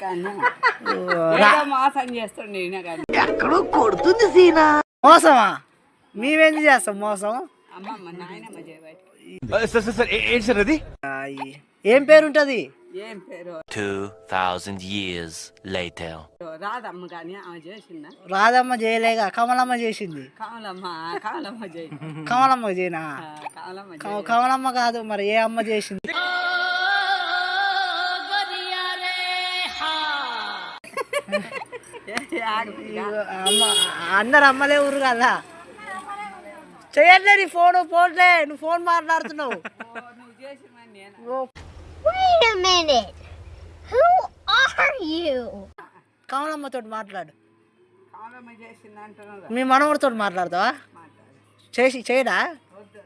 కానీ ఏదో మోసం చేస్తుండే ఈయన కానీ ఎక్కడో కొడుతుంది సీనా. మోసమా? మేమేం చేస్తాం మోసం? అమ్మమ్మ నాయనమ్మ చేయబట్టి ఏంటి సార్ అది? ఏం పేరు ఉంటది? ఏం పేరు 2000 years later. రాదమ్మ కానీ ఆమె చేసిందా? రాధమ్మ చేయలేగా, కమలమ్మ చేసింది. కమలమ్మ చేయి కమలమ్మ చేయనా? కమలమ్మ కమలమ్మ కాదు మరి ఏ అమ్మ చేసింది? అమ్మ అందరు అమ్మలే ఊరు కదా. చెయ్యట్లే నీ ఫోన్ పోట్లే, నువ్వు ఫోన్ మాట్లాడుతున్నావు. నువ్వు చేసిన నేను Wait a minute. Who are you? కమలమ్మతో మాట్లాడు. కమలమ్మ చేసింది అంటున్నావు మీ మనవడితో మాట్లాడతావా? చేయడా? వద్దు